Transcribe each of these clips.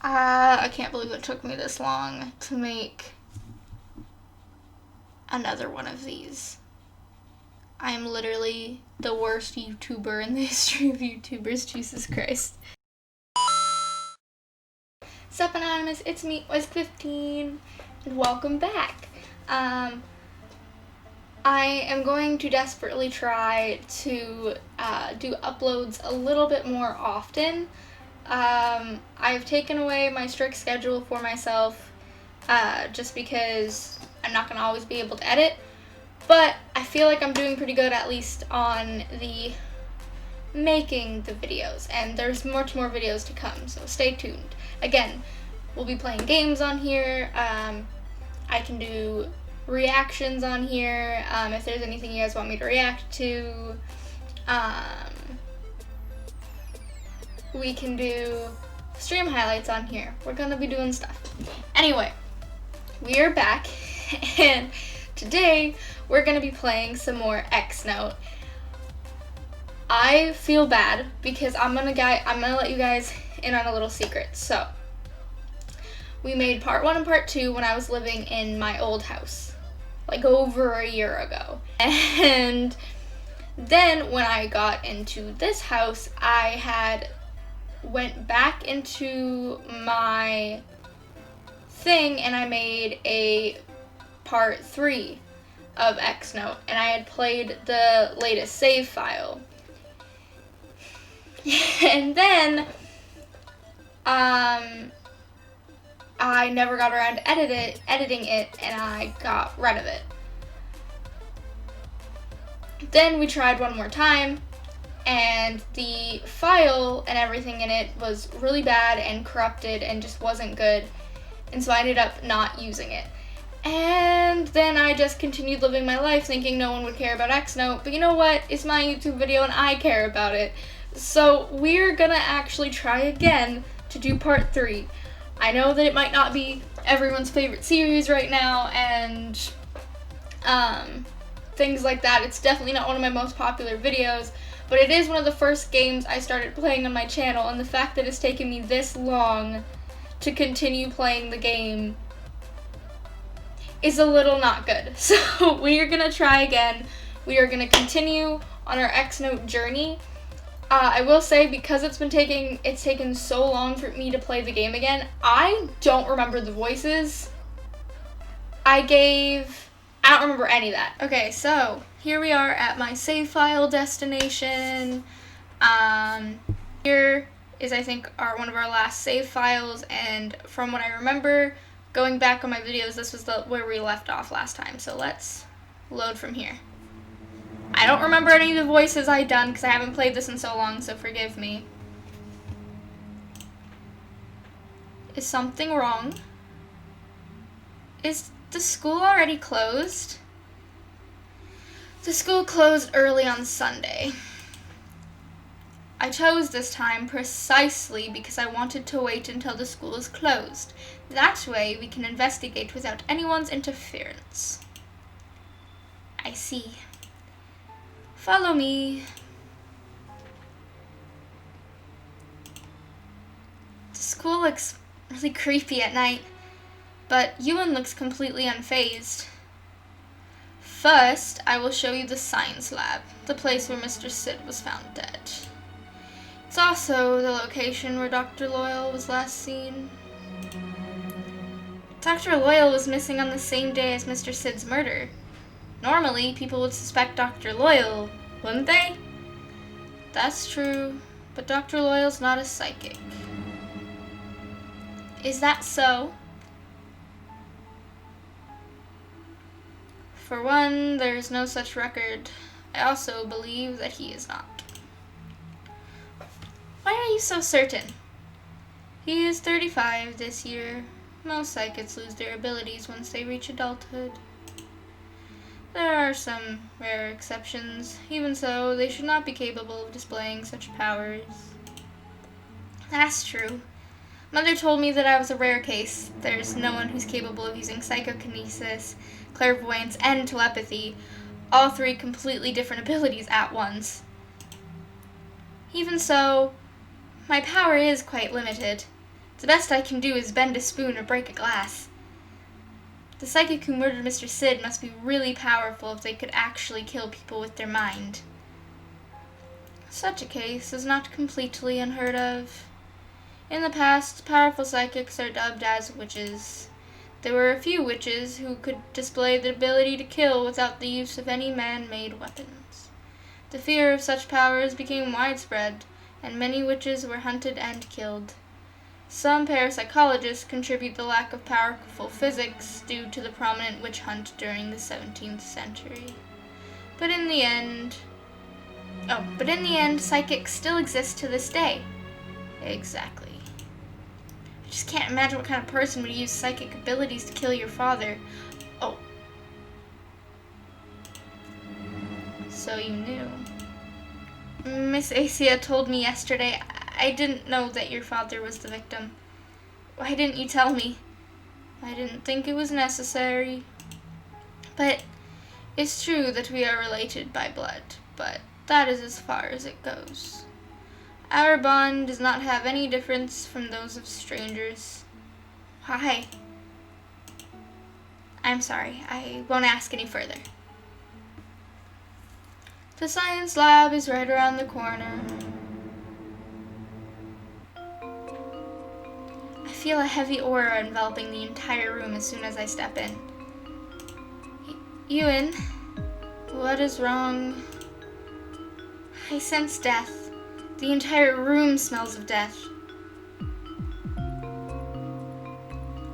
I can't believe it took me this long to make another one of these. I am literally the worst YouTuber in the history of YouTubers, Jesus Christ. Sup Anonymous, it's me, Wes15, and welcome back. I am going to desperately try to do uploads a little bit more often. I've taken away my strict schedule for myself just because I'm not going to always be able to edit, but I feel like I'm doing pretty good, at least on the making the videos, and there's much more videos to come, so stay tuned. Again, we'll be playing games on here. I can do reactions on here if there's anything you guys want me to react to. We can do stream highlights on here. We're gonna be doing stuff. Anyway, we are back, and today we're gonna be playing some more X-Note. I feel bad because I'm gonna let you guys in on a little secret. So, we made part 1 and part 2 when I was living in my old house, like over a year ago. And then when I got into this house, I went back into my thing and I made a part 3 of X-Note, and I had played the latest save file. And then I never got around to editing it, and I got rid of it. Then we tried one more time, and the file and everything in it was really bad and corrupted and just wasn't good, and so I ended up not using it. And then I just continued living my life thinking no one would care about X-Note, but you know what? It's my YouTube video and I care about it. So we're gonna actually try again to do part 3. I know that it might not be everyone's favorite series right now, and things like that. It's definitely not one of my most popular videos, but it is one of the first games I started playing on my channel, and the fact that it's taken me this long to continue playing the game is a little not good. So we are gonna try again. We are gonna continue on our X-Note journey. I will say, because it's taken so long for me to play the game again, I don't remember the voices I don't remember any of that. Okay, so here we are at my save file destination. Here is, I think, one of our last save files, and from what I remember, going back on my videos, this was where we left off last time. So let's load from here. I don't remember any of the voices I'd done because I haven't played this in so long, so forgive me. Is something wrong? Is the school already closed? The school closed early on Sunday. I chose this time precisely because I wanted to wait until the school is closed. That way we can investigate without anyone's interference. I see. Follow me. The school looks really creepy at night, but Ewan looks completely unfazed. First, I will show you the science lab, the place where Mr. Sid was found dead. It's also the location where Dr. Loyal was last seen. Dr. Loyal was missing on the same day as Mr. Sid's murder. Normally, people would suspect Dr. Loyal, wouldn't they? That's true, but Dr. Loyal's not a psychic. Is that so? For one, there is no such record. I also believe that he is not. Why are you so certain? He is 35 this year. Most psychics lose their abilities once they reach adulthood. There are some rare exceptions. Even so, they should not be capable of displaying such powers. That's true. Mother told me that I was a rare case. There's no one who's capable of using psychokinesis, clairvoyance, and telepathy, all 3 completely different abilities at once. Even so, my power is quite limited. The best I can do is bend a spoon or break a glass. The psychic who murdered Mr. Sid must be really powerful if they could actually kill people with their mind. Such a case is not completely unheard of. In the past, powerful psychics are dubbed as witches. There were a few witches who could display the ability to kill without the use of any man-made weapons. The fear of such powers became widespread, and many witches were hunted and killed. Some parapsychologists contribute the lack of powerful physics due to the prominent witch hunt during the 17th century. But in the end, psychics still exist to this day. Exactly. I just can't imagine what kind of person would use psychic abilities to kill your father. Oh. So you knew. Miss Asia told me yesterday. I didn't know that your father was the victim. Why didn't you tell me? I didn't think it was necessary. But it's true that we are related by blood, but that is as far as it goes. Our bond does not have any difference from those of strangers. Why? I'm sorry, I won't ask any further. The science lab is right around the corner. I feel a heavy aura enveloping the entire room as soon as I step in. Ewan, what is wrong? I sense death. The entire room smells of death.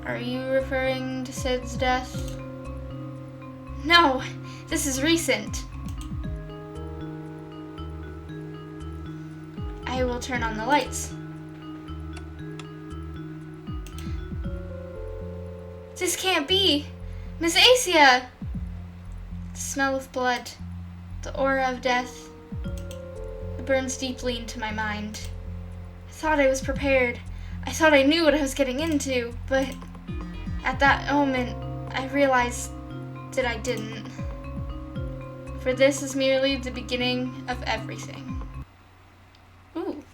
Are you referring to Sid's death? No, this is recent. I will turn on the lights. This can't be! Miss Asia! The smell of blood, the aura of death, it burns deeply into my mind. I thought I was prepared. I thought I knew what I was getting into, but at that moment, I realized that I didn't. For this is merely the beginning of everything. Ooh.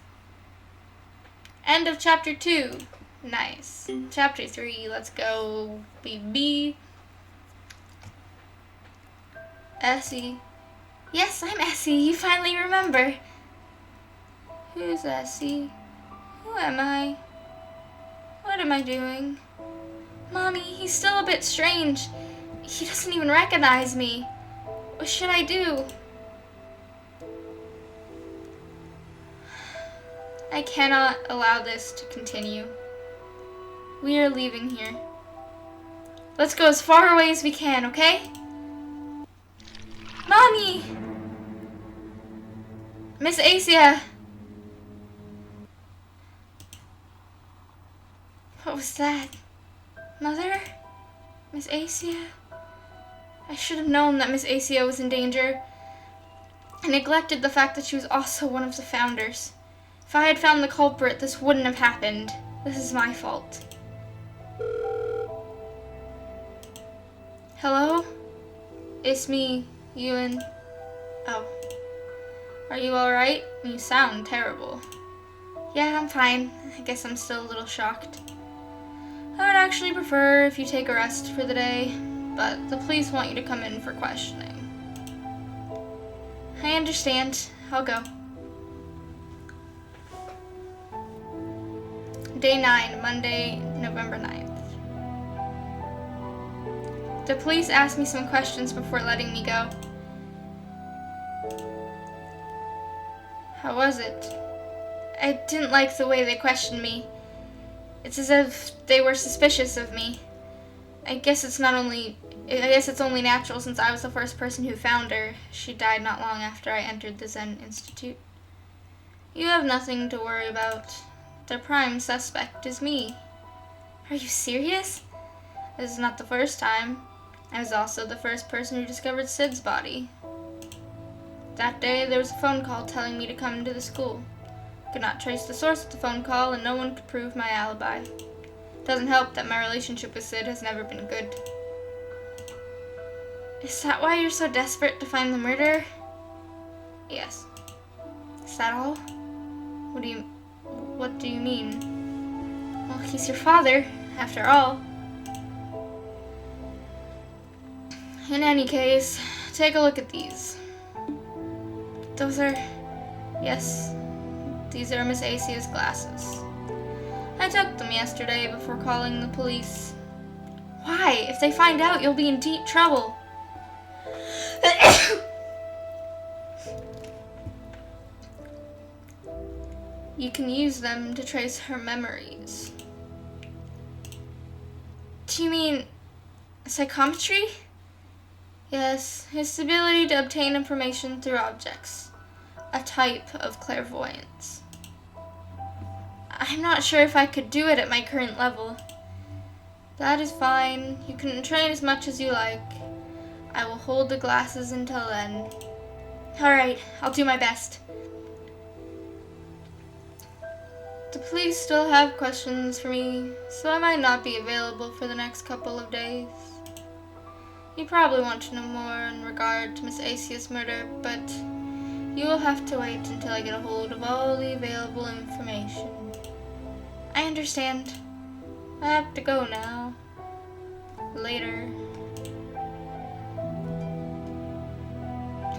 End of chapter 2. Nice. Chapter 3, let's go, baby. Essie. Yes, I'm Essie. You finally remember. Who's Essie? Who am I? What am I doing? Mommy, he's still a bit strange. He doesn't even recognize me. What should I do? I cannot allow this to continue. We are leaving here. Let's go as far away as we can, okay? Mommy! Miss Asia! What was that? Mother? Miss Asia? I should have known that Miss Asia was in danger. I neglected the fact that she was also one of the founders. If I had found the culprit, this wouldn't have happened. This is my fault. Hello? It's me, Ewan. Oh. Are you alright? You sound terrible. Yeah, I'm fine. I guess I'm still a little shocked. I would actually prefer if you take a rest for the day, but the police want you to come in for questioning. I understand. I'll go. Day 9, Monday, November 9th. The police asked me some questions before letting me go. How was it? I didn't like the way they questioned me. It's as if they were suspicious of me. I guess it's only natural since I was the first person who found her. She died not long after I entered the Zen Institute. You have nothing to worry about. The prime suspect is me. Are you serious? This is not the first time. I was also the first person who discovered Sid's body. That day, there was a phone call telling me to come to the school. Could not trace the source of the phone call, and no one could prove my alibi. Doesn't help that my relationship with Sid has never been good. Is that why you're so desperate to find the murderer? Yes. Is that all? What do you mean? Well, he's your father, after all. In any case, take a look at these. Those are... Yes, these are Miss Asia's glasses. I took them yesterday before calling the police. Why? If they find out, you'll be in deep trouble. You can use them to trace her memories. Do you mean psychometry? Yes, his ability to obtain information through objects. A type of clairvoyance. I'm not sure if I could do it at my current level. That is fine. You can train as much as you like. I will hold the glasses until then. Alright, I'll do my best. The police still have questions for me, so I might not be available for the next couple of days. You probably want to know more in regard to Miss Asia's murder, but you will have to wait until I get a hold of all the available information. I understand. I have to go now. Later.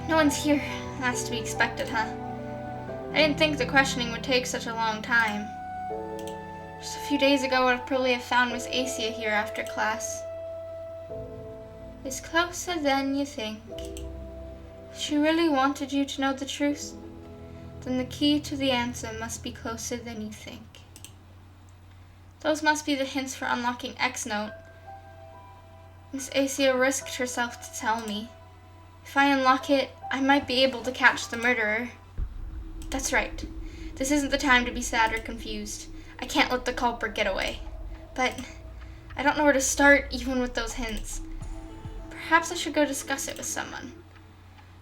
No one's here. That's to be expected, huh? I didn't think the questioning would take such a long time. Just a few days ago, I'd probably have found Miss Asia here after class. It's closer than you think. If she really wanted you to know the truth, then the key to the answer must be closer than you think. Those must be the hints for unlocking X Note. Miss Asia risked herself to tell me. If I unlock it, I might be able to catch the murderer. That's right. This isn't the time to be sad or confused. I can't let the culprit get away. But I don't know where to start, even with those hints. Perhaps I should go discuss it with someone.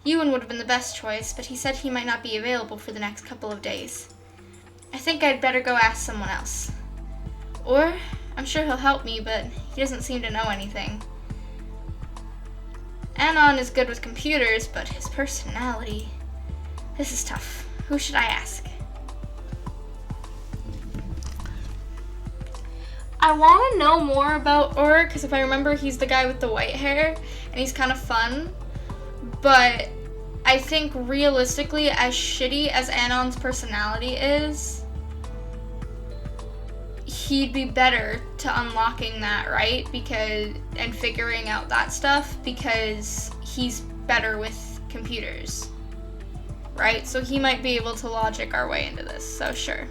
Ewan would have been the best choice, but he said he might not be available for the next couple of days. I think I'd better go ask someone else. Or, I'm sure he'll help me, but he doesn't seem to know anything. Anon is good with computers, but his personality... This is tough. Who should I ask? I want to know more about Ur, because if I remember, he's the guy with the white hair, and he's kind of fun. But I think realistically, as shitty as Anon's personality is, he'd be better to unlocking that, right? And figuring out that stuff, because he's better with computers, right? So he might be able to logic our way into this, so sure.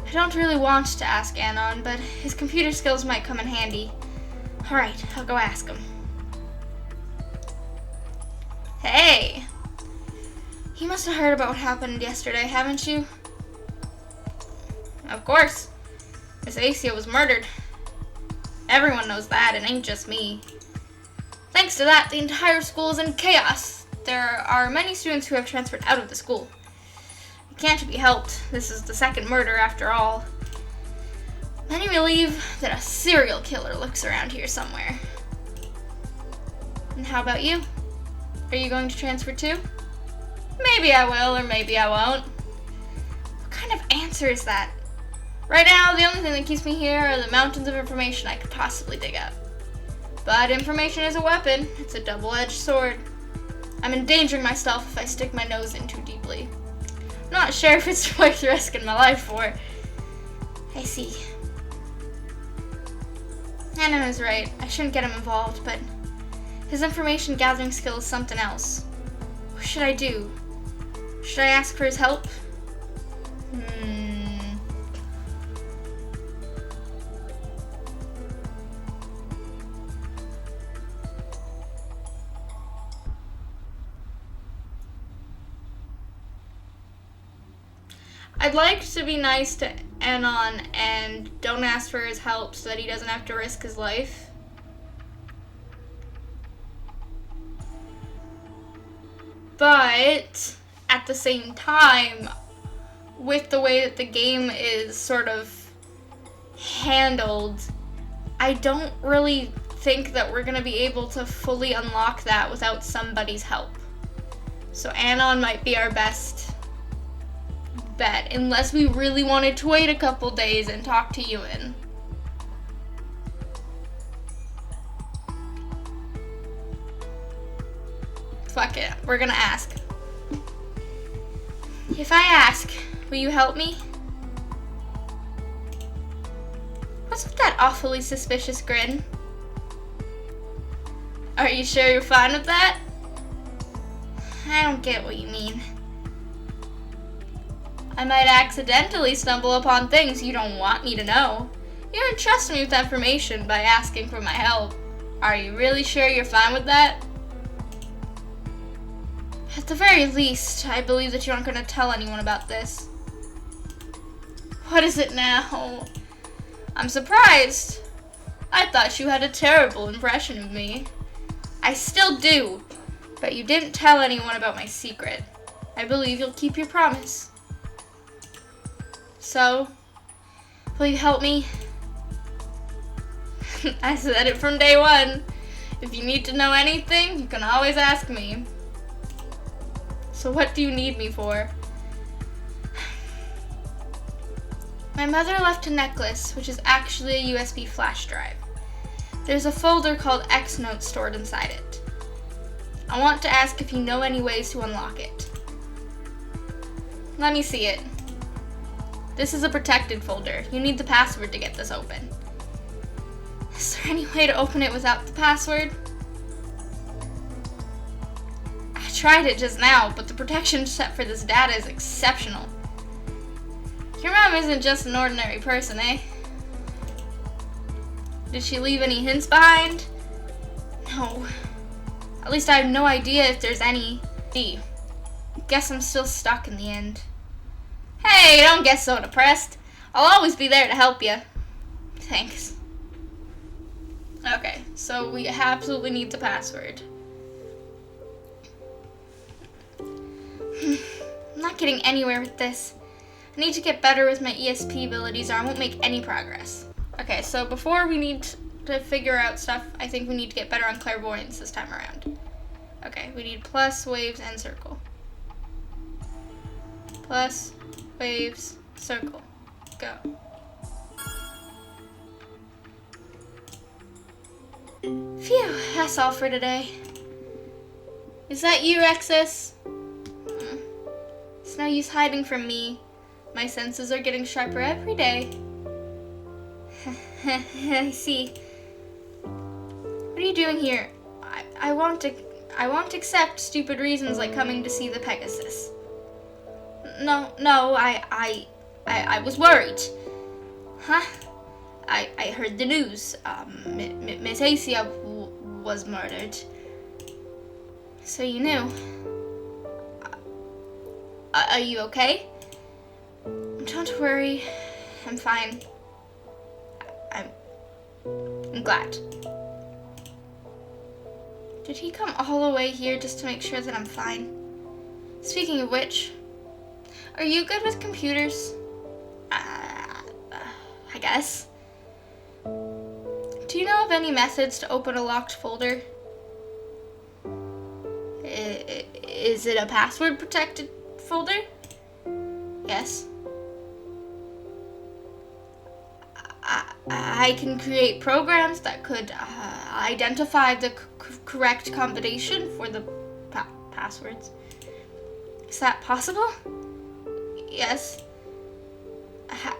I don't really want to ask Anon, but his computer skills might come in handy. Alright, I'll go ask him. Hey! You must have heard about what happened yesterday, haven't you? Of course. Miss Asia was murdered. Everyone knows that, it ain't just me. Thanks to that, the entire school is in chaos. There are many students who have transferred out of the school. It can't be helped. This is the second murder after all. Many believe that a serial killer lurks around here somewhere. And how about you? Are you going to transfer too? Maybe I will, or maybe I won't. What kind of answer is that? Right now, the only thing that keeps me here are the mountains of information I could possibly dig up. But information is a weapon. It's a double-edged sword. I'm endangering myself if I stick my nose in too deeply. I'm not sure if it's worth risking my life for. I see. Anna is right. I shouldn't get him involved, but his information gathering skill is something else. What should I do? Should I ask for his help? I'd like to be nice to Anon and don't ask for his help so that he doesn't have to risk his life. But at the same time, with the way that the game is sort of handled, I don't really think that we're going to be able to fully unlock that without somebody's help. So Anon might be our best Bet, unless we really wanted to wait a couple days and talk to Ewan. Fuck it, we're gonna ask. If I ask, will you help me? What's with that awfully suspicious grin? Are you sure you're fine with that? I don't get what you mean. I might accidentally stumble upon things you don't want me to know. You entrust me with information by asking for my help. Are you really sure you're fine with that? At the very least, I believe that you aren't going to tell anyone about this. What is it now? I'm surprised. I thought you had a terrible impression of me. I still do, but you didn't tell anyone about my secret. I believe you'll keep your promise. So, will you help me? I said it from day one. If you need to know anything, you can always ask me. So what do you need me for? My mother left a necklace, which is actually a USB flash drive. There's a folder called X Notes stored inside it. I want to ask if you know any ways to unlock it. Let me see it. This is a protected folder. You need the password to get this open. Is there any way to open it without the password? I tried it just now, but the protection set for this data is exceptional. Your mom isn't just an ordinary person, eh? Did she leave any hints behind? No. At least I have no idea if there's any. Guess I'm still stuck in the end. Hey, don't get so depressed. I'll always be there to help you. Thanks. Okay, so we absolutely need the password. I'm not getting anywhere with this. I need to get better with my ESP abilities or I won't make any progress. Okay, so before we need to figure out stuff, I think we need to get better on clairvoyance this time around. Okay, we need plus, waves, and circle. Plus, waves, circle. Go. Phew, that's all for today. Is that you, Rexus? It's no use hiding from me. My senses are getting sharper every day. I see. What are you doing here? I won't accept stupid reasons like coming to see the Pegasus. No, I was worried. Huh? I heard the news. Miss Acia was murdered. So you knew. Are you okay? Don't worry. I'm fine. I'm glad. Did he come all the way here just to make sure that I'm fine? Speaking of which, are you good with computers? I guess. Do you know of any methods to open a locked folder? Is it a password protected folder? Yes. I can create programs that could identify the correct combination for the passwords. Is that possible? Yes.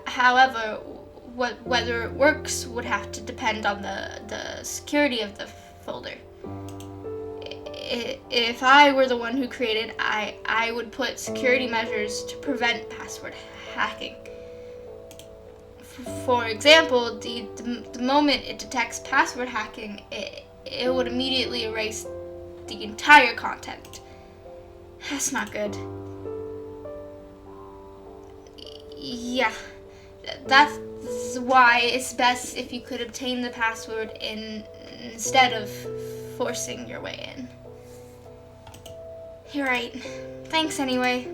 However, whether it works would have to depend on the security of the folder. If I were the one who created, I would put security measures to prevent password hacking. For example, the moment it detects password hacking, it would immediately erase the entire content. That's not good. Yeah, that's why it's best if you could obtain the password instead of forcing your way in. You're right. Thanks anyway.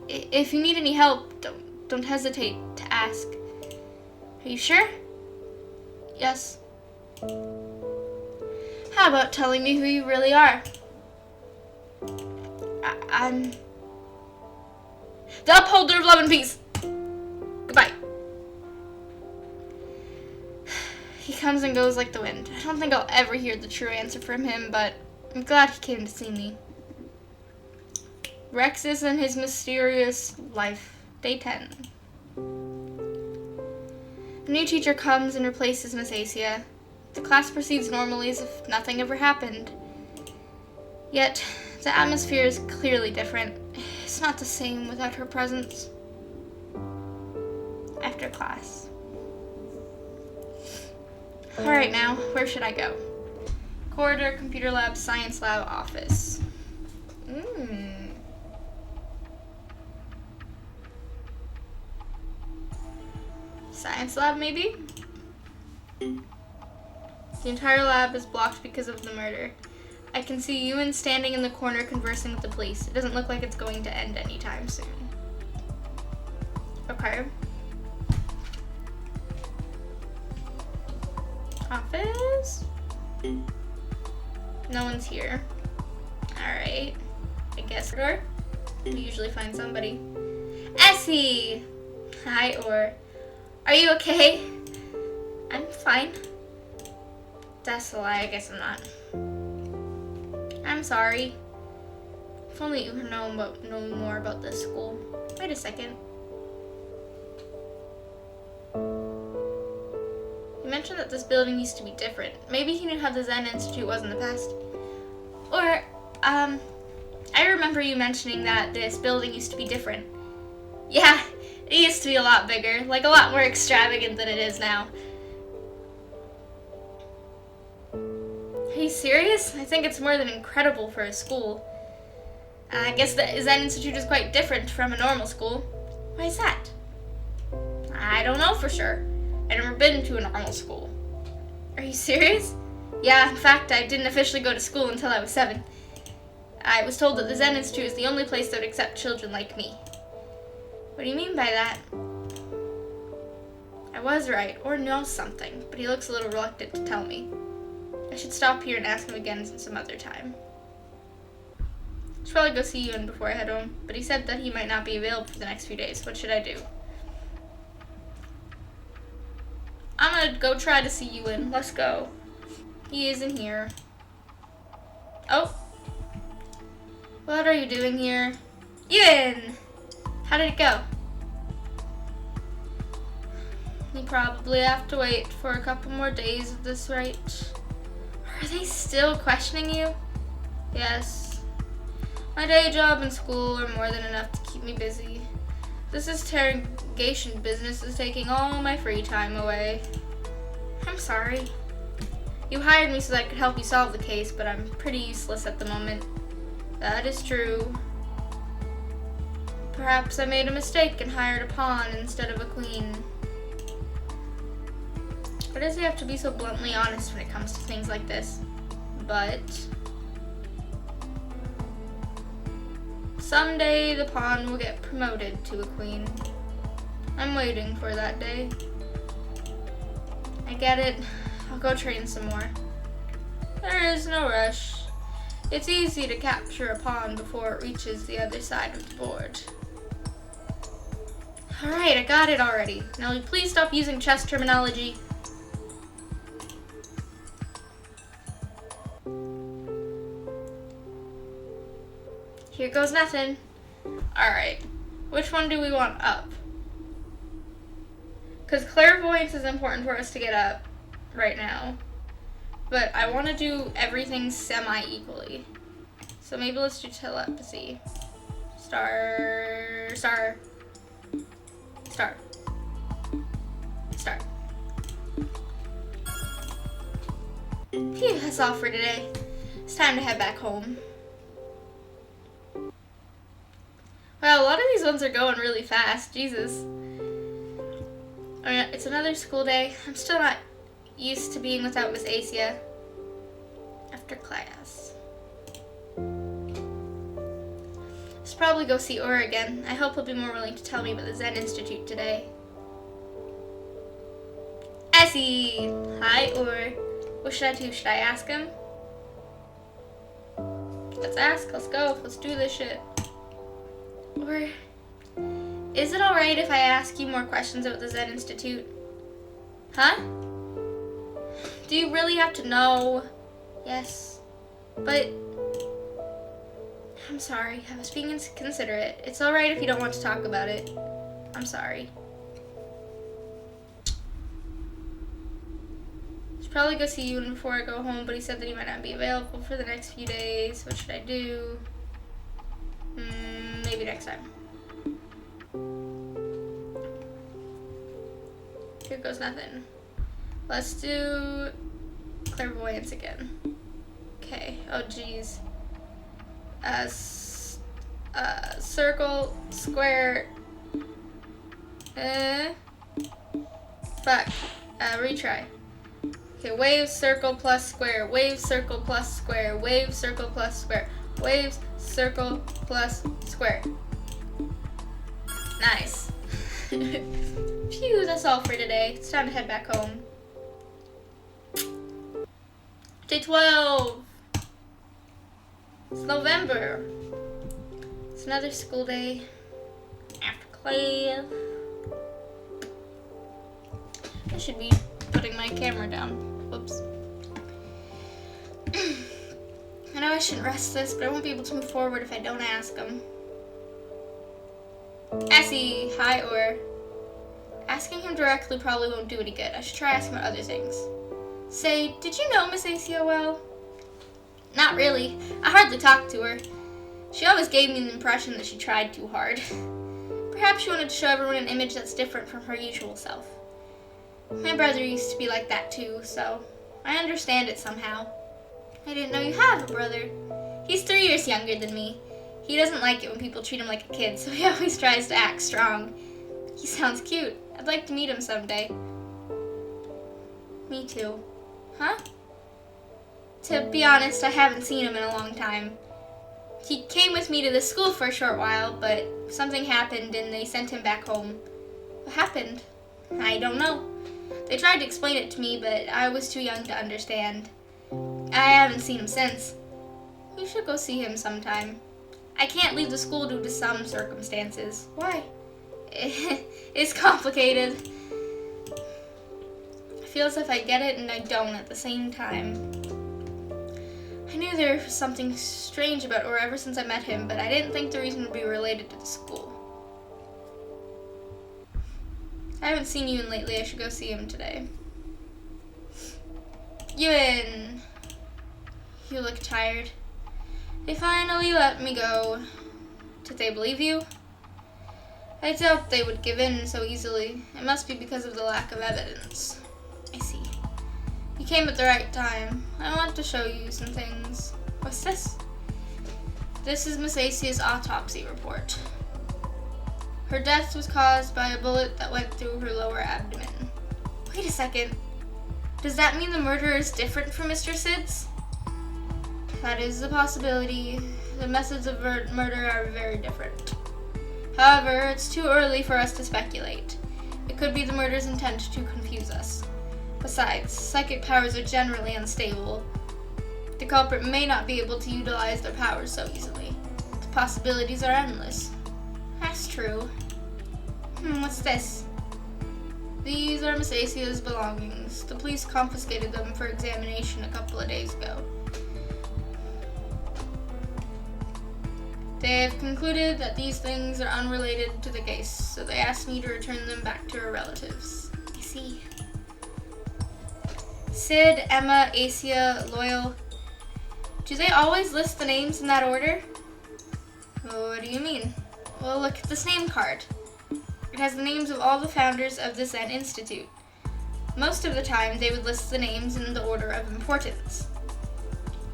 If you need any help, don't hesitate to ask. Are you sure? Yes. How about telling me who you really are? I'm... The upholder of love and peace. Goodbye. He comes and goes like the wind. I don't think I'll ever hear the true answer from him, but I'm glad he came to see me. Rexus and his mysterious life. Day 10. A new teacher comes and replaces Miss Asia. The class proceeds normally as if nothing ever happened. Yet, the atmosphere is clearly different. It's not the same without her presence. After class. Alright now, where should I go? Corridor, computer lab, science lab, office. Science lab, maybe? The entire lab is blocked because of the murder. I can see Ewan standing in the corner conversing with the police. It doesn't look like it's going to end anytime soon. Okay. Office? No one's here. Alright. I guess door. We usually find somebody. Essie! Hi, Or. Are you okay? I'm fine. That's a lie. I guess I'm not. I'm sorry. If only you had known more about this school. Wait a second. You mentioned that this building used to be different. Maybe he knew how the Zen Institute was in the past. Or, I remember you mentioning that this building used to be different. Yeah, it used to be a lot bigger, like a lot more extravagant than it is now. Are you serious? I think it's more than incredible for a school. I guess the Zen Institute is quite different from a normal school. Why is that? I don't know for sure. I've never been to a normal school. Are you serious? Yeah, in fact, I didn't officially go to school until I was 7. I was told that the Zen Institute is the only place that would accept children like me. What do you mean by that? I was right, or know something, but he looks a little reluctant to tell me. I should stop here and ask him again some other time. I should probably go see Ewan before I head home, but he said that he might not be available for the next few days. What should I do? I'm gonna go try to see Ewan. Let's go. He isn't here. Oh. What are you doing here? Ewan! How did it go? You probably have to wait for a couple more days at this rate. Are they still questioning you? Yes. My day job and school are more than enough to keep me busy. This interrogation business is taking all my free time away. I'm sorry. You hired me so that I could help you solve the case, but I'm pretty useless at the moment. That is true. Perhaps I made a mistake and hired a pawn instead of a queen. Why does he have to be so bluntly honest when it comes to things like this? But someday the pawn will get promoted to a queen. I'm waiting for that day. I get it. I'll go train some more. There is no rush. It's easy to capture a pawn before it reaches the other side of the board. Alright, I got it already. Now will you please stop using chess terminology? Here goes nothing. Alright, which one do we want up? Because clairvoyance is important for us to get up right now. But I want to do everything semi-equally. So maybe let's do telepathy. Star. Phew, that's all for today. It's time to head back home. Well, a lot of these ones are going really fast. Jesus. It's another school day. I'm still not used to being without Miss Asia. After class. Let's probably go see Ora again. I hope he'll be more willing to tell me about the Zen Institute today. Essie! Hi, Ora. What should I do? Should I ask him? Let's ask. Let's go. Let's do this shit. Or Is it alright if I ask you more questions about the Zen Institute? Huh? Do you really have to know? Yes. But I'm sorry. I was being inconsiderate. It's alright if you don't want to talk about it. I'm sorry. Should probably go see you before I go home, but he said that he might not be available for the next few days. What should I do? Maybe next time. Here goes nothing. Let's do clairvoyance again. Okay. Oh, geez. Circle, square. Fuck. Retry. Okay, wave, circle, plus square. Wave, circle, plus square. Wave, circle, plus square. Waves, circle, plus square. Nice. Phew, that's all for today. It's time to head back home. Day 12. It's November. It's another school day. After class. I should be putting my camera down. Whoops. I know I shouldn't rest this, but I won't be able to move forward if I don't ask him. Essie, hi, or... Asking him directly probably won't do any good. I should try asking about other things. Say, did you know Miss Asia well? Not really. I hardly talked to her. She always gave me the impression that she tried too hard. Perhaps she wanted to show everyone an image that's different from her usual self. My brother used to be like that too, so I understand it somehow. I didn't know you have a brother. He's 3 years younger than me. He doesn't like it when people treat him like a kid, so he always tries to act strong. He sounds cute. I'd like to meet him someday. Me too. Huh? To be honest, I haven't seen him in a long time. He came with me to the school for a short while, but something happened and they sent him back home. What happened? I don't know. They tried to explain it to me, but I was too young to understand. I haven't seen him since. You should go see him sometime. I can't leave the school due to some circumstances. Why? It's complicated. I feel as if I get it and I don't at the same time. I knew there was something strange about Or ever since I met him, but I didn't think the reason would be related to the school. I haven't seen Ewan lately. I should go see him today. Ewan! You look tired. They finally let me go. Did they believe you? I doubt they would give in so easily. It must be because of the lack of evidence. I see. You came at the right time. I want to show you some things. What's this? This is Miss Asia's autopsy report. Her death was caused by a bullet that went through her lower abdomen. Wait a second. Does that mean the murderer is different from Mr. Sid's? That is a possibility. The methods of murder are very different. However, it's too early for us to speculate. It could be the murderer's intent to confuse us. Besides, psychic powers are generally unstable. The culprit may not be able to utilize their powers so easily. The possibilities are endless. That's true. What's this? These are Miss Asia's belongings. The police confiscated them for examination a couple of days ago. They have concluded that these things are unrelated to the case, so they asked me to return them back to her relatives. I see. Sid, Emma, Asia, Loyal. Do they always list the names in that order? What do you mean? Well, look at this name card. It has the names of all the founders of the Zen Institute. Most of the time, they would list the names in the order of importance.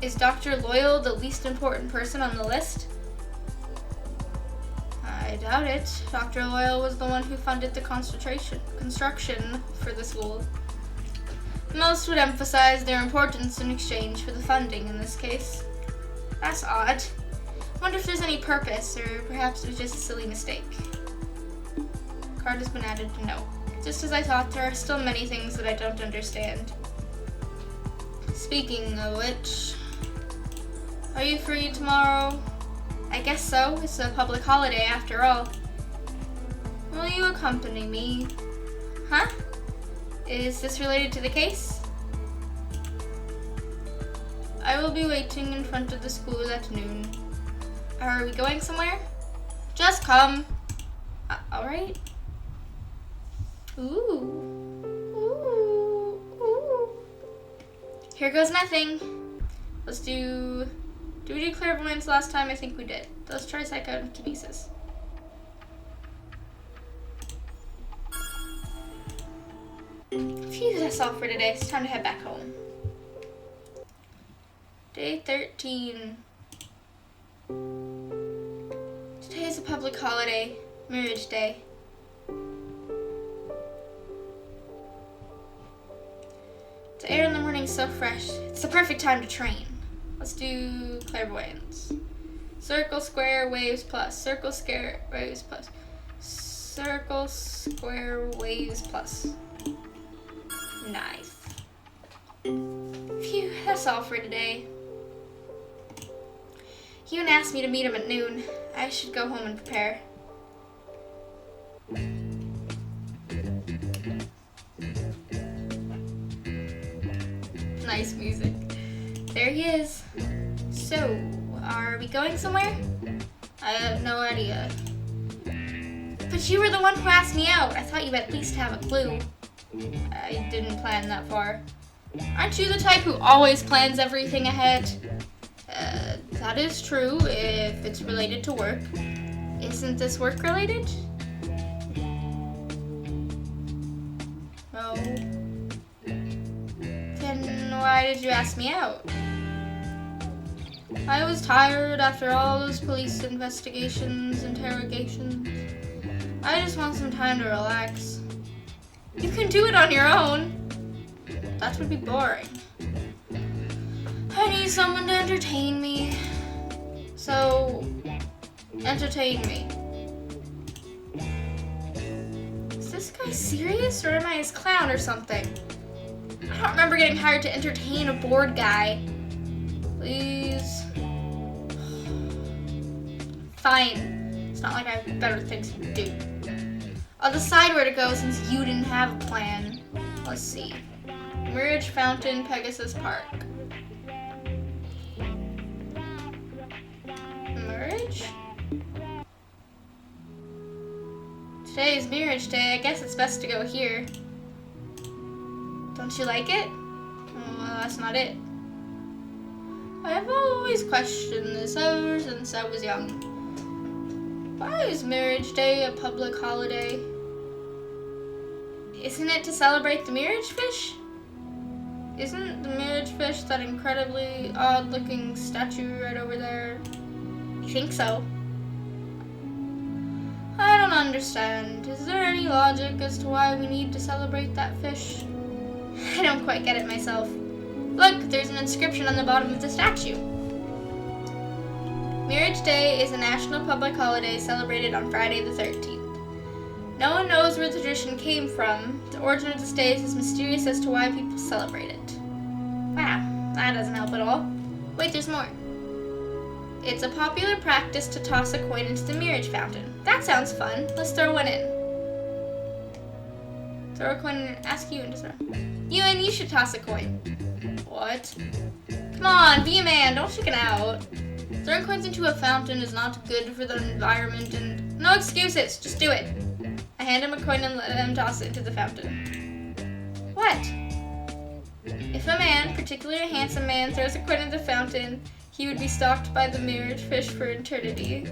Is Dr. Loyal the least important person on the list? I doubt it. Dr. Loyal was the one who funded the construction for the school. Most would emphasize their importance in exchange for the funding in this case. That's odd. I wonder if there's any purpose, or perhaps it was just a silly mistake. Card has been added to note. Just as I thought, there are still many things that I don't understand. Speaking of which, are you free tomorrow? I guess so. It's a public holiday after all. Will you accompany me? Huh? Is this related to the case? I will be waiting in front of the school at noon. Are we going somewhere? Just come. Alright. Ooh. Ooh. Ooh. Here goes nothing. Let's do... Did we do clairvoyance last time? I think we did. Let's try psychokinesis. Phew, that's all for today. It's time to head back home. Day 13. Today is a public holiday, Marriage Day. The air in the morning is so fresh. It's the perfect time to train. Let's do clairvoyance. Circle, square, waves, plus. Circle, square, waves, plus. Circle, square, waves, plus. Nice. Phew, that's all for today. Ewan asked me to meet him at noon. I should go home and prepare. Nice music. There he is. So, are we going somewhere? I have no idea. But you were the one who asked me out. I thought you at least have a clue. I didn't plan that far. Aren't you the type who always plans everything ahead? That is true if it's related to work. Isn't this work related? No. Then why did you ask me out? I was tired after all those police investigations, interrogations. I just want some time to relax. You can do it on your own. That would be boring. I need someone to entertain me. So, entertain me. Is this guy serious or am I his clown or something? I don't remember getting hired to entertain a bored guy. Please. Fine. It's not like I have better things to do. I'll decide where to go since you didn't have a plan. Let's see. Marriage Fountain, Pegasus Park. Marriage? Today is Marriage Day. I guess it's best to go here. Don't you like it? Well, that's not it. I've always questioned this ever since I was young. Why is Marriage Day a public holiday? Isn't it to celebrate the marriage fish? Isn't the marriage fish that incredibly odd-looking statue right over there? I think so. I don't understand. Is there any logic as to why we need to celebrate that fish? I don't quite get it myself. Look, there's an inscription on the bottom of the statue. Marriage Day is a national public holiday celebrated on Friday the 13th. No one knows where the tradition came from. The origin of this day is as mysterious as to why people celebrate it. Wow, that doesn't help at all. Wait, there's more. It's a popular practice to toss a coin into the marriage fountain. That sounds fun. Let's throw one in. Throw a coin and ask Ewan to throw. Ewan, you should toss a coin. What? Come on, be a man. Don't chicken out. Throwing coins into a fountain is not good for the environment and... No excuses. Just do it. I hand him a coin and let him toss it into the fountain. What? If a man, particularly a handsome man, throws a coin into the fountain, he would be stalked by the marriage fish for eternity.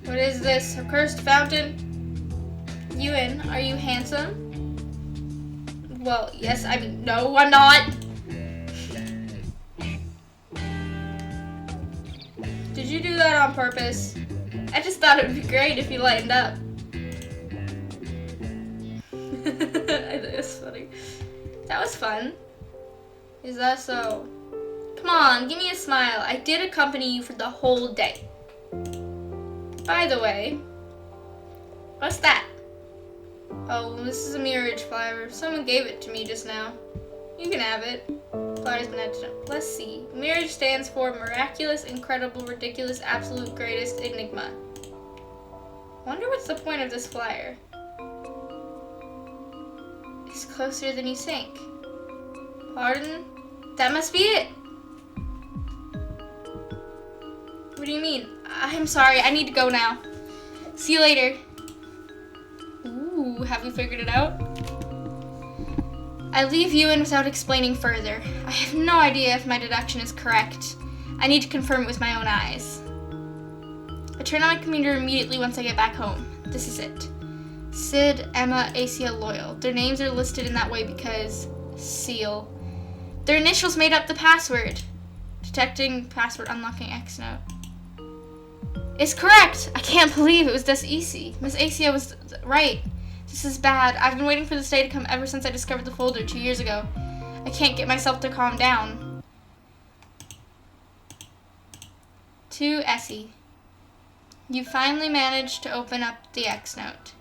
What is this? A cursed fountain? Ewan, are you handsome? Well, yes, I mean, no, I'm not. Did you do that on purpose? I just thought it would be great if you lightened up. That's funny. That was fun. Is that so? Come on, give me a smile. I did accompany you for the whole day. By the way, what's that? Oh, this is a marriage flower. Someone gave it to me just now. You can have it. Flower's been etched up. Let's see. Marriage stands for miraculous, incredible, ridiculous, absolute, greatest, enigma. Wonder what's the point of this flyer. It's closer than you think. Pardon? That must be it. What do you mean? I'm sorry, I need to go now. See you later. Ooh, have we figured it out? I leave you in without explaining further. I have no idea if my deduction is correct. I need to confirm it with my own eyes. I turn on my computer immediately once I get back home. This is it. Sid, Emma, Asia, Loyal. Their names are listed in that way because seal. Their initials made up the password. Detecting password unlocking X note. It's correct! I can't believe it was this easy. Miss Asia was right. This is bad. I've been waiting for this day to come ever since I discovered the folder 2 years ago. I can't get myself to calm down. To Essie. You finally managed to open up the X note.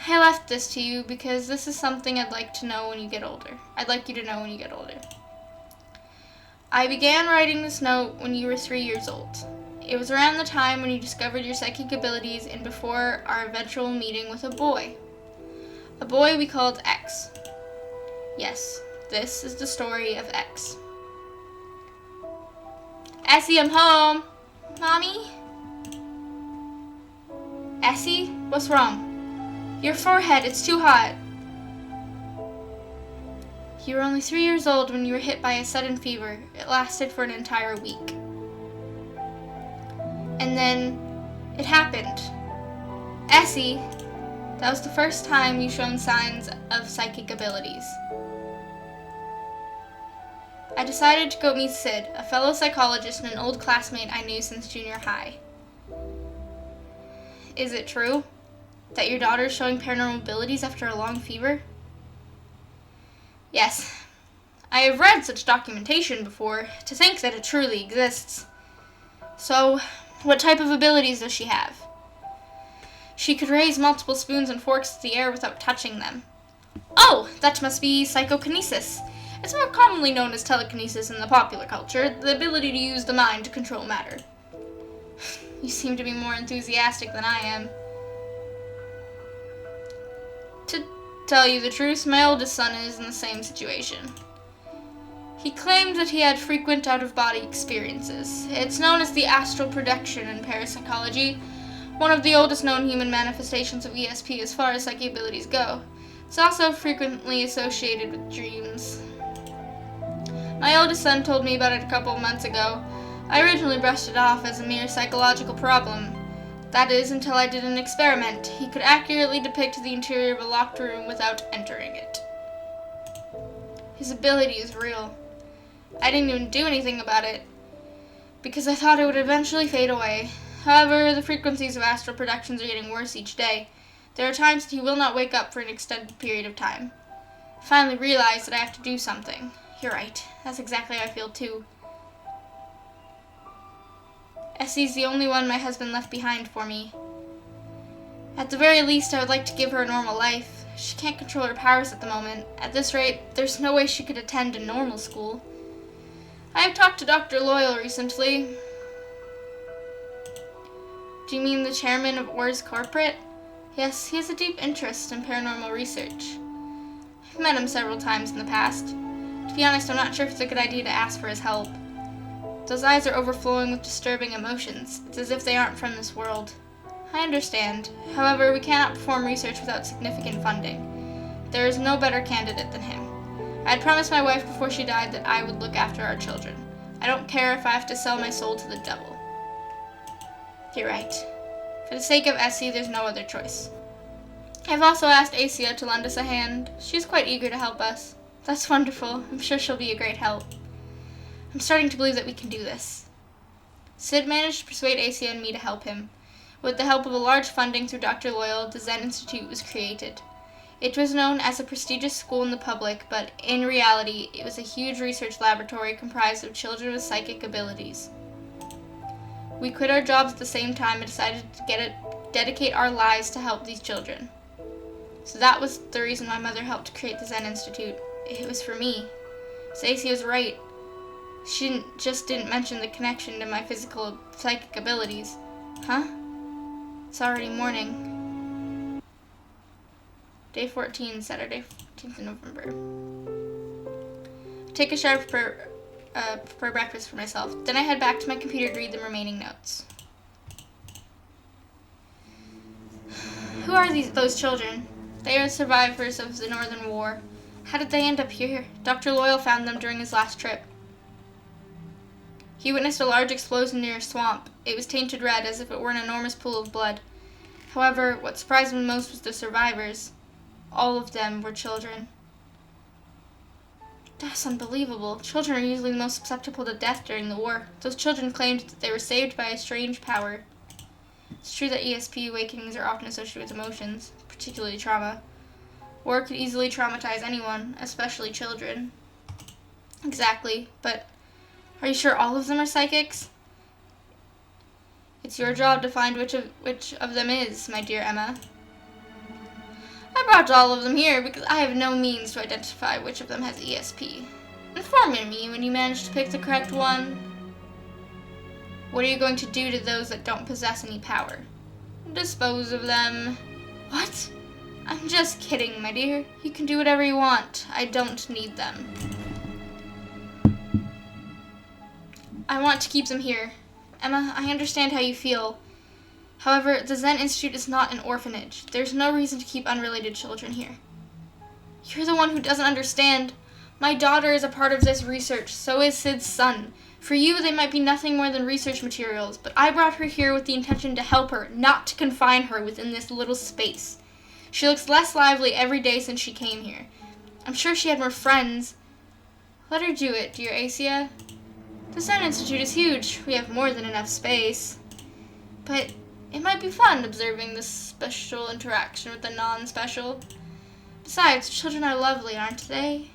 I left this to you because this is something I'd like to know when you get older. I'd like you to know when you get older. I began writing this note when you were 3 years old. It was around the time when you discovered your psychic abilities and before our eventual meeting with a boy. A boy we called X. Yes, this is the story of X. Essie, I'm home. Mommy? Essie, what's wrong? Your forehead, it's too hot. You were only 3 years old when you were hit by a sudden fever. It lasted for an entire week. And then it happened. Essie, that was the first time you shown signs of psychic abilities. I decided to go meet Sid, a fellow psychologist and an old classmate I knew since junior high. Is it true that your daughter is showing paranormal abilities after a long fever? Yes. I have read such documentation before to think that it truly exists. So, what type of abilities does she have? She could raise multiple spoons and forks to the air without touching them. Oh, that must be psychokinesis. It's more commonly known as telekinesis in the popular culture, the ability to use the mind to control matter. You seem to be more enthusiastic than I am. To tell you the truth, my oldest son is in the same situation. He claimed that he had frequent out-of-body experiences. It's known as the astral projection in parapsychology, one of the oldest known human manifestations of ESP as far as psychic abilities go. It's also frequently associated with dreams. My oldest son told me about it a couple of months ago. I originally brushed it off as a mere psychological problem. That is, until I did an experiment. He could accurately depict the interior of a locked room without entering it. His ability is real. I didn't even do anything about it, because I thought it would eventually fade away. However, the frequencies of astral projections are getting worse each day. There are times that he will not wake up for an extended period of time. I finally realized that I have to do something. You're right. That's exactly how I feel too. Essie's the only one my husband left behind for me. At the very least, I would like to give her a normal life. She can't control her powers at the moment. At this rate, there's no way she could attend a normal school. I have talked to Dr. Loyal recently. Do you mean the chairman of Orr's Corporate? Yes, he has a deep interest in paranormal research. I've met him several times in the past. To be honest, I'm not sure if it's a good idea to ask for his help. Those eyes are overflowing with disturbing emotions. It's as if they aren't from this world. I understand. However, we cannot perform research without significant funding. There is no better candidate than him. I had promised my wife before she died that I would look after our children. I don't care if I have to sell my soul to the devil. You're right. For the sake of Essie, there's no other choice. I've also asked Asia to lend us a hand. She's quite eager to help us. That's wonderful. I'm sure she'll be a great help. I'm starting to believe that we can do this. Sid managed to persuade Asia and me to help him. With the help of a large funding through Dr. Loyal, the Zen Institute was created. It was known as a prestigious school in the public, but in reality, it was a huge research laboratory comprised of children with psychic abilities. We quit our jobs at the same time and decided to dedicate our lives to help these children. So that was the reason my mother helped create the Zen Institute. It was for me. Stacey was right. She just didn't mention the connection to my physical psychic abilities. Huh? It's already morning. Day 14, Saturday, 14th of November. Take a shower, prepare breakfast for myself. Then I head back to my computer to read the remaining notes. Who are those children? They are survivors of the Northern War. How did they end up here? Dr. Loyal found them during his last trip. He witnessed a large explosion near a swamp. It was tainted red, as if it were an enormous pool of blood. However, what surprised me most was the survivors. All of them were children. That's unbelievable. Children are usually the most susceptible to death during the war. Those children claimed that they were saved by a strange power. It's true that ESP awakenings are often associated with emotions, particularly trauma. War could easily traumatize anyone, especially children. Exactly, but are you sure all of them are psychics? It's your job to find which of them is, my dear Emma. I brought all of them here because I have no means to identify which of them has ESP. Inform me when you manage to pick the correct one. What are you going to do to those that don't possess any power? Dispose of them. What? I'm just kidding, my dear. You can do whatever you want. I don't need them. I want to keep them here. Emma, I understand how you feel. However, the Zen Institute is not an orphanage. There's no reason to keep unrelated children here. You're the one who doesn't understand. My daughter is a part of this research. So is Sid's son. For you, they might be nothing more than research materials, but I brought her here with the intention to help her, not to confine her within this little space. She looks less lively every day since she came here. I'm sure she had more friends. Let her do it, dear Asia. The Zen Institute is huge. We have more than enough space. But it might be fun observing this special interaction with the non-special. Besides, children are lovely, aren't they?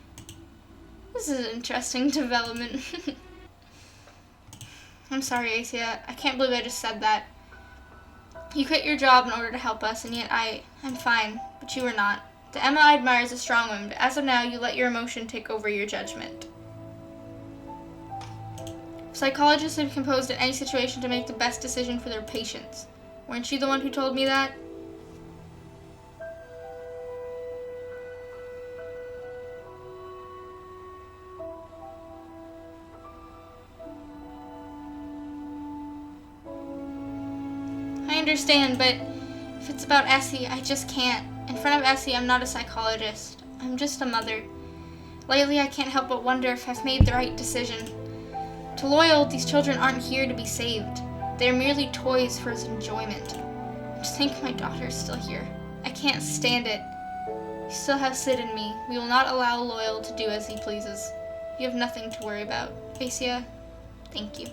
This is an interesting development. I'm sorry, Asia. I can't believe I just said that. You quit your job in order to help us, and yet I'm fine, but you are not. The Emma I admire is a strong woman, but as of now, you let your emotion take over your judgment. Psychologists have been composed in any situation to make the best decision for their patients. Weren't you the one who told me that? I understand, but if it's about Essie, I just can't. In front of Essie, I'm not a psychologist. I'm just a mother. Lately, I can't help but wonder if I've made the right decision. To Loyal, these children aren't here to be saved. They're merely toys for his enjoyment. To think my daughter is still here. I can't stand it. You still have Sid and me. We will not allow Loyal to do as he pleases. You have nothing to worry about. Asia, thank you.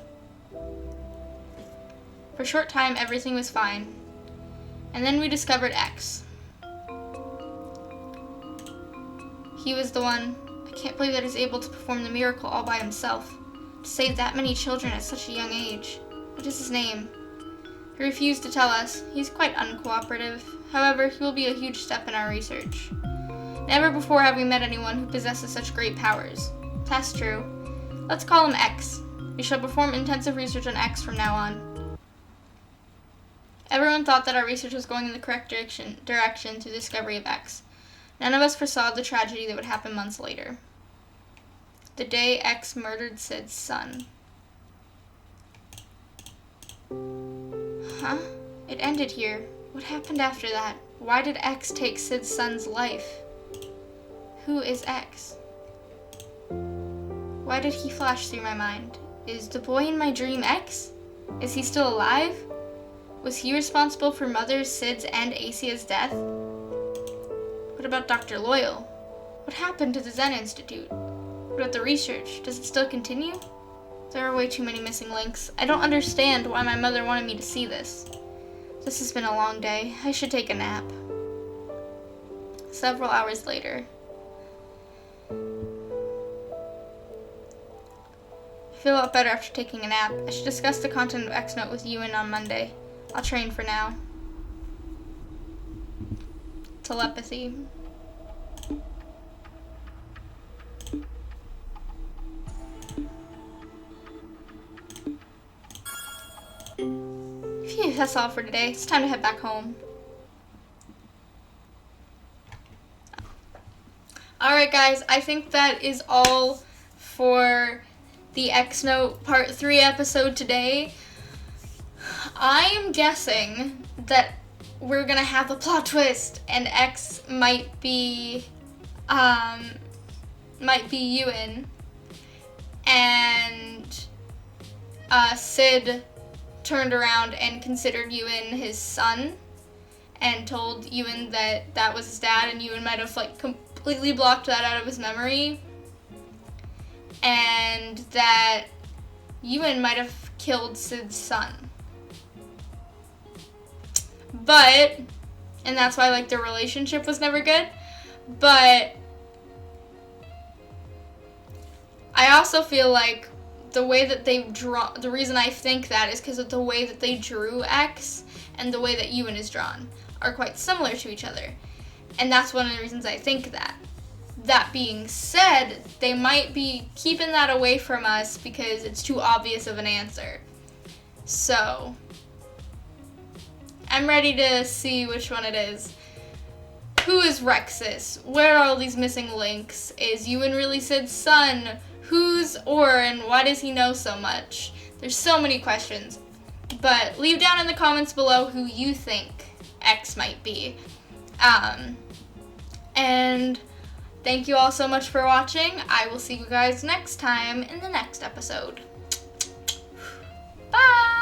For a short time, everything was fine. And then we discovered X. He was the one. I can't believe that he's able to perform the miracle all by himself. To save that many children at such a young age. What is his name? He refused to tell us. He's quite uncooperative. However, he will be a huge step in our research. Never before have we met anyone who possesses such great powers. That's true. Let's call him X. We shall perform intensive research on X from now on. Everyone thought that our research was going in the correct direction to the discovery of X. None of us foresaw the tragedy that would happen months later. The day X murdered Sid's son. Huh? It ended here. What happened after that? Why did X take Sid's son's life? Who is X? Why did he flash through my mind? Is the boy in my dream X? Is he still alive? Was he responsible for Mother, Sid's, and Asia's death? What about Dr. Loyal? What happened to the Zen Institute? What about the research? Does it still continue? There are way too many missing links. I don't understand why my mother wanted me to see this. This has been a long day. I should take a nap. Several hours later. I feel a lot better after taking a nap. I should discuss the content of X Note with Ewan on Monday. I'll train for now. Telepathy. Phew, that's all for today. It's time to head back home. Alright guys, I think that is all for the X-Note Part 3 episode today. I'm guessing that we're gonna have a plot twist and X might be Ewan, and Sid turned around and considered Ewan his son and told Ewan that that was his dad, and Ewan might have like completely blocked that out of his memory, and that Ewan might have killed Sid's son. But, and that's why like their relationship was never good, but I also feel like the way that they draw, the reason I think that is because of the way that they drew X and the way that Ewan is drawn are quite similar to each other. And that's one of the reasons I think that. That being said, they might be keeping that away from us because it's too obvious of an answer. So, I'm ready to see which one it is. Who is Rexus? Where are all these missing links? Is Ewan really Sid's son? Who's Orin? Why does he know so much? There's so many questions. But leave down in the comments below who you think X might be. And thank you all so much for watching. I will see you guys next time in the next episode. Bye!